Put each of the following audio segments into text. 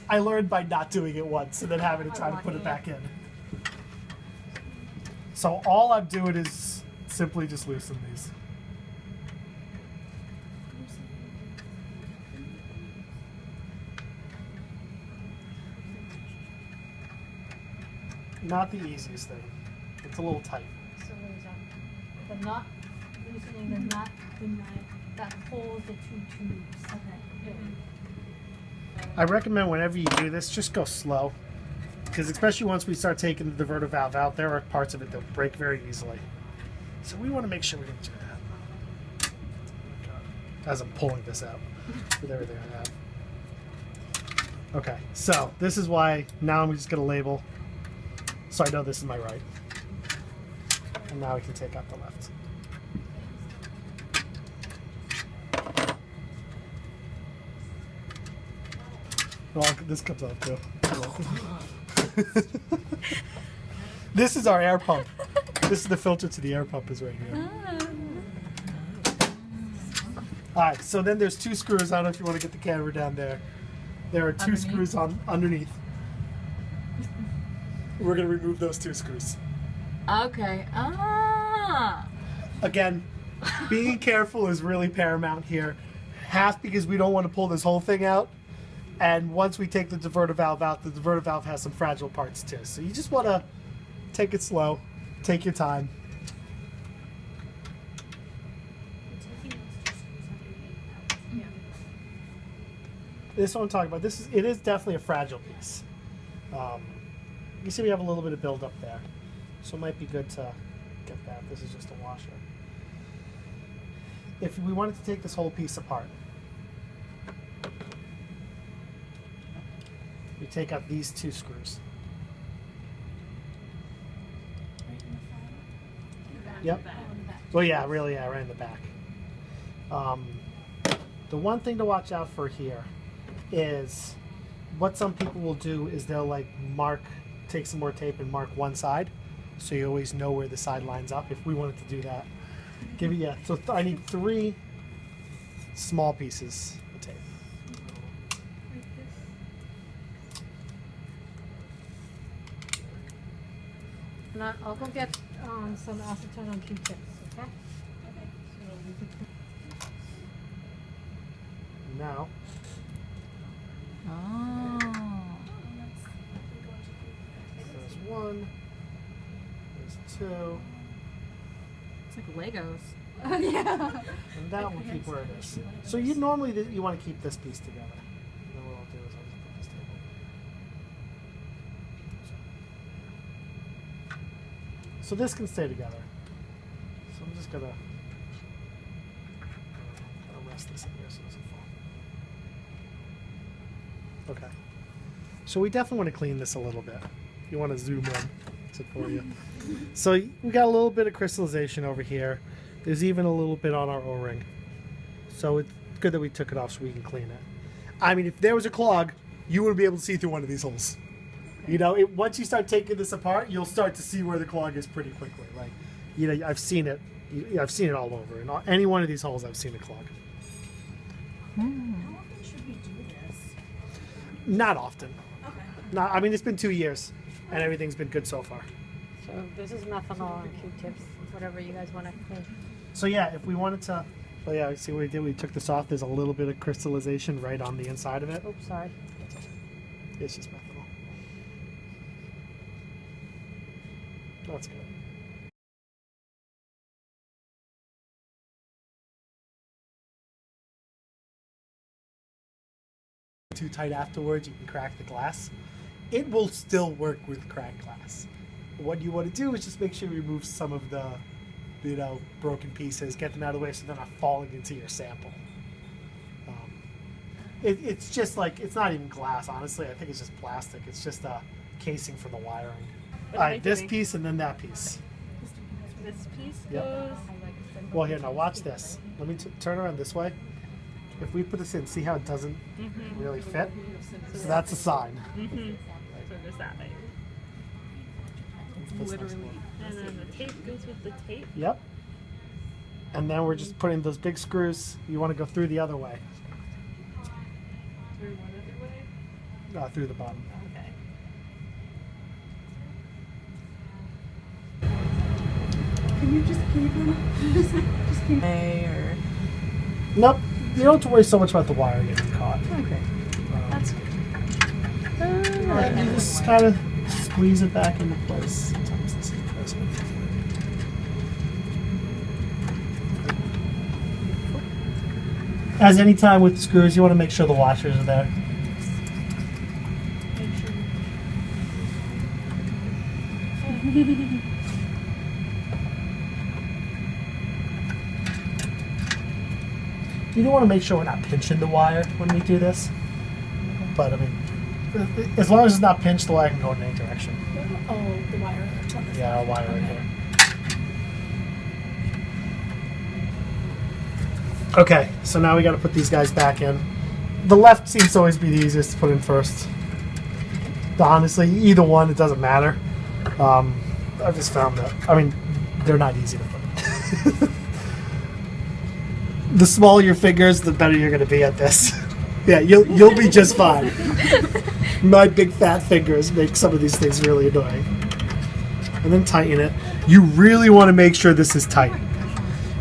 I learned by not doing it once and then having to try to put it back in. So all I'm doing is simply just loosen these. Not the easiest thing. It's a little tight. So what is that? The nut, loosening the nut that holds the two tubes. Okay. I recommend whenever you do this, just go slow. Because especially once we start taking the diverter valve out, there are parts of it that break very easily. So we want to make sure we don't do that. As I'm pulling this out with everything I have. Okay, so this is why now I'm just going to label so I know this is my right. And now we can take out the left. Well, this comes off too. This is our air pump. This is the filter to the air pump is right here. Alright, so then there's two screws. I don't know if you want to get the camera down there. There are two screws on underneath. We're going to remove those two screws. Okay. Ah. Again, being careful is really paramount here. Half because we don't want to pull this whole thing out. And once we take the diverter valve out, the diverter valve has some fragile parts too. So you just want to take it slow, take your time. This is what I'm talking about. It is definitely a fragile piece. You see we have a little bit of buildup there. So it might be good to get that. This is just a washer. If we wanted to take this whole piece apart, we take out these two screws. Yep. Well, yeah, really, yeah, right in the back. The one thing to watch out for here is what some people will do is they'll like take some more tape and mark one side, so you always know where the side lines up. If we wanted to do that, so I need 3 small pieces of tape. Now, I'll go get some acetone on Q-tips, okay? Now, Oh. there's 1, there's 2, It's like Legos. Yeah. and that will keep where it is. So you normally you want to keep this piece together. And then what I'll do is I'll just put this table. So this can stay together. So I'm just gonna rest this in here so it doesn't fall. Okay. So we definitely want to clean this a little bit. If you want to zoom in, it's it for you. So we got a little bit of crystallization over here. There's even a little bit on our O-ring. So it's good that we took it off so we can clean it. I mean, if there was a clog, you wouldn't be able to see through one of these holes. You know, once you start taking this apart, you'll start to see where the clog is pretty quickly. Like, you know, I've seen it. I've seen it all over. In any one of these holes, I've seen a clog. How often should we do this? Not often. Okay. Not, I mean, it's been 2 years, and everything's been good so far. So this is methanol and Q-tips, whatever you guys want to clean. So yeah, if we wanted to, well, yeah, see what we did? We took this off. There's a little bit of crystallization right on the inside of it. Oops, sorry. It's just methanol. That's good. Too tight afterwards, you can crack the glass. It will still work with cracked glass. What you want to do is just make sure you remove some of the, you know, broken pieces, get them out of the way so they're not falling into your sample. It's just like, it's not even glass, honestly. I think it's just plastic. It's just a casing for the wiring. All right, this piece and then that piece. This piece Yep. goes. Well, here, now watch this. Let me turn around this way. If we put this in, see how it doesn't really fit? So that's a sign. So there's that way. Literally. And then the tape goes with the tape. Yep. And then we're just putting those big screws. You want to go through the other way. Through one other way. through the bottom. Okay. Can you just keep them? Just keep Or Nope, you don't have to worry so much about the wire getting caught. okay. That's good. You just kind of squeeze it back into place. Sometimes this is present. As any time with screws, you want to make sure the washers are there. Make sure. You do want to make sure we're not pinching the wire when we do this. But I mean, as long as it's not pinched, the wire can go in any direction. Oh, the wire. Yeah, a wire right here. Okay, so now we got to put these guys back in. The left seems to always be the easiest to put in first. Honestly, either one, it doesn't matter. I've just found that. I mean, they're not easy to put in. The smaller your fingers, the better you're going to be at this. Yeah, you'll be just fine. My big fat fingers make some of these things really annoying. And then tighten it. You really want to make sure this is tight.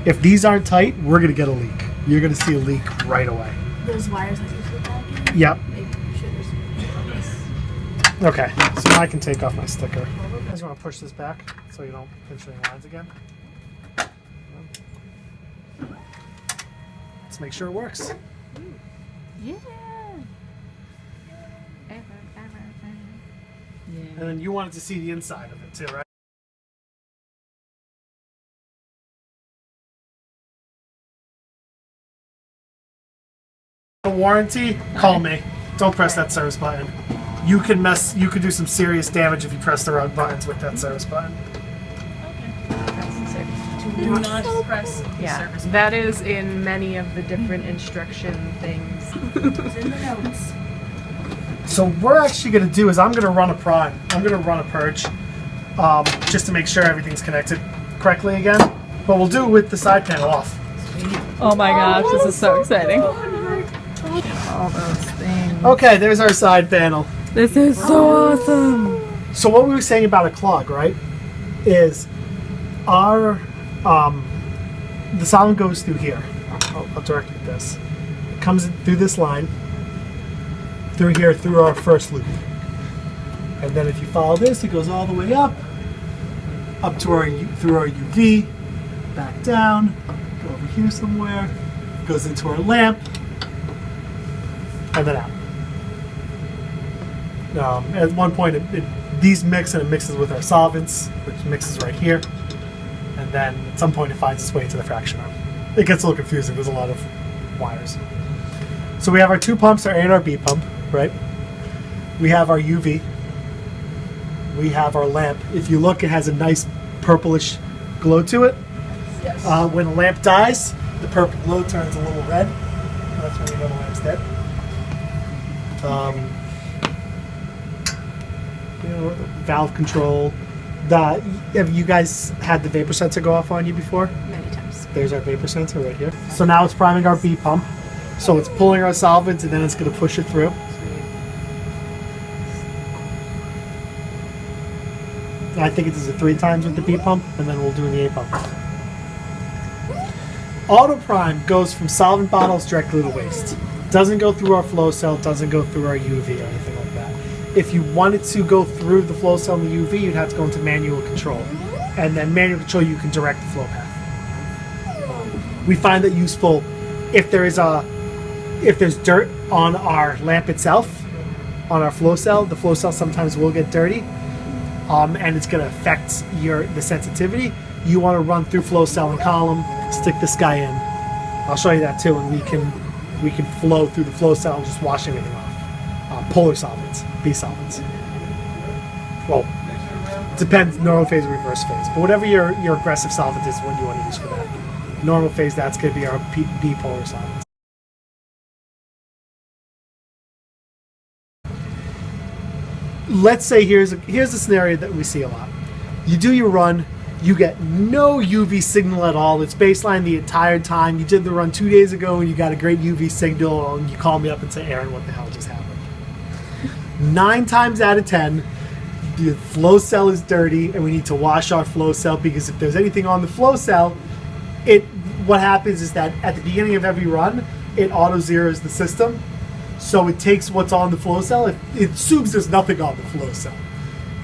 If these aren't tight, we're going to get a leak. You're going to see a leak right away. Those wires that you put back in? Yep. Maybe you should just this. Okay, so now I can take off my sticker. You guys want to push this back so you don't pinch any lines again? Let's make sure it works. Yeah. And then you wanted to see the inside of it too, right? A warranty? Call me. Don't press that service button. You can do some serious damage if you press the wrong buttons with that service button. Do not press the Yeah, service that is in many of the different instruction things. It's in the notes. So what we're actually going to do is I'm going to run a prime. I'm going to run a purge just to make sure everything's connected correctly again. But we'll do it with the side panel off. Oh my gosh, this is so exciting. All those things. Okay, there's our side panel. This is so awesome. So what we were saying about a clog, right, is our the sound goes through here. I'll direct it this. It comes in through this line, through here, through our first loop. And then if you follow this, it goes all the way up to through our UV, back down, go over here somewhere, goes into our lamp, and then out. At one point, these mix and it mixes with our solvents, which mixes right here. And then at some point it finds its way into the fraction arm. It gets a little confusing, there's a lot of wires. So we have our two pumps, our A and our B pump, right? We have our UV. We have our lamp. If you look, it has a nice purplish glow to it. Yes. When the lamp dies, the purple glow turns a little red. That's when we know the lamp's dead. The valve control. Have you guys had the vapor sensor go off on you before? Many times. There's our vapor sensor right here. So now it's priming our B pump. So it's pulling our solvents and then it's going to push it through. And I think it does it 3 times with the B pump and then we'll do the A pump. Auto prime goes from solvent bottles directly to waste. Doesn't go through our flow cell, doesn't go through our UV or anything like that. If you wanted to go through the flow cell and the UV, you'd have to go into manual control. And then manual control, you can direct the flow path. We find that useful if there's dirt on our lamp itself, on our flow cell. The flow cell sometimes will get dirty, and it's going to affect the sensitivity. You want to run through flow cell and column, stick this guy in. I'll show you that too, and we can flow through the flow cell and just wash everything off. Polar solvents, B solvents. Well, depends, normal phase or reverse phase. But whatever your aggressive solvent is, what you want to use for that. Normal phase, that's going to be our B polar solvents. Let's say here's a scenario that we see a lot. You do your run, you get no UV signal at all. It's baseline the entire time. You did the run 2 days ago and you got a great UV signal and you call me up and say, Aaron, what the hell just happened? 9 times out of 10, the flow cell is dirty, and we need to wash our flow cell, because if there's anything on the flow cell, what happens is that at the beginning of every run, it auto zeros the system. So it takes what's on the flow cell. It assumes there's nothing on the flow cell,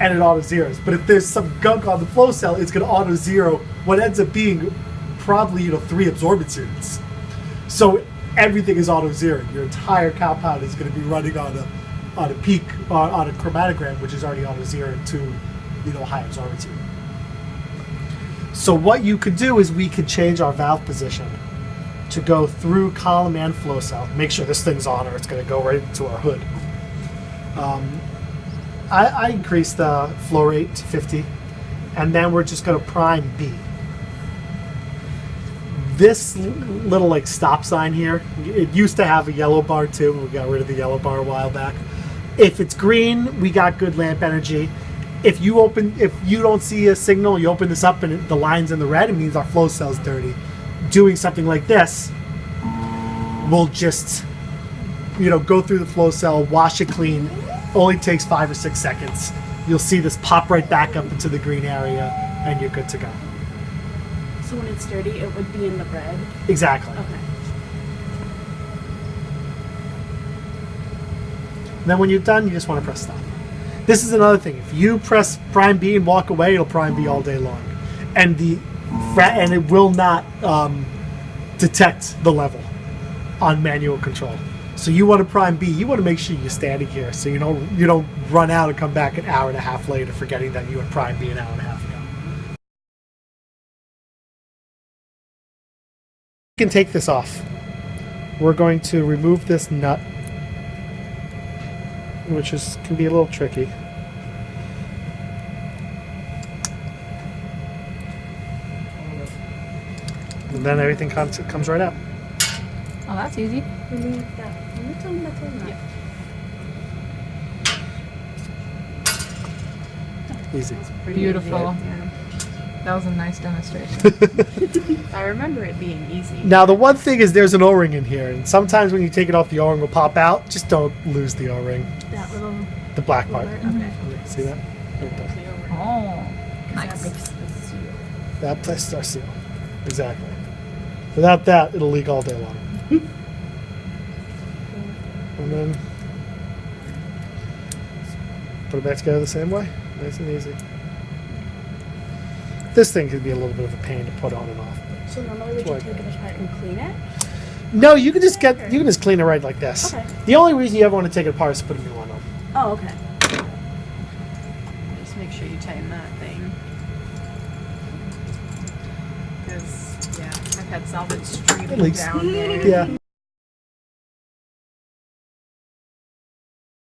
and it auto zeros. But if there's some gunk on the flow cell, it's going to auto zero what ends up being probably 3 absorbance units. So everything is auto zeroed. Your entire compound is going to be running on a peak on a chromatogram, which is already auto zeroed to a high absorbance unit. So what you could do is we could change our valve position to go through column and flow cell. Make sure this thing's on, or it's going to go right into our hood. I increased the flow rate to 50, and then we're just going to prime B. This little stop sign here, it used to have a yellow bar too, but we got rid of the yellow bar a while back. If it's green, we got good lamp energy. If you don't see a signal, you open this up and the line's in the red, it means our flow cell's dirty. Doing something like this will just go through the flow cell, wash it clean. Only takes 5 or 6 seconds. You'll see this pop right back up into the green area, and you're good to go. So when it's dirty, it would be in the red? Exactly. Okay. And then when you're done, you just want to press stop. This is another thing. If you press prime B and walk away, it'll prime B all day long, and it will not detect the level on manual control. So you want to prime B. You want to make sure you're standing here, so you don't run out and come back an hour and a half later, forgetting that you had prime B an hour and a half ago. You can take this off. We're going to remove this nut, which can be a little tricky. And then everything comes right out. Oh, that's easy. Remove that little metal nut. Easy. Beautiful. Yeah. That was a nice demonstration. I remember it being easy. Now the one thing is there's an O-ring in here, and sometimes when you take it off, the O-ring will pop out. Just don't lose the O-ring. That little The black part. rubber. Okay. See that? Oh, That nice. makes the seal. That places our seal. Exactly. Without that, it'll leak all day long. And then put it back together the same way. Nice and easy. This thing could be a little bit of a pain to put on and off. So normally would you take it apart and clean it? No, you can just clean it right like this. Okay. The only reason you ever want to take it apart is to put a new one on. Oh, okay. Just make sure you tighten that thing. Because, yeah, I've had salvage streaming Leaks. down there. Yeah.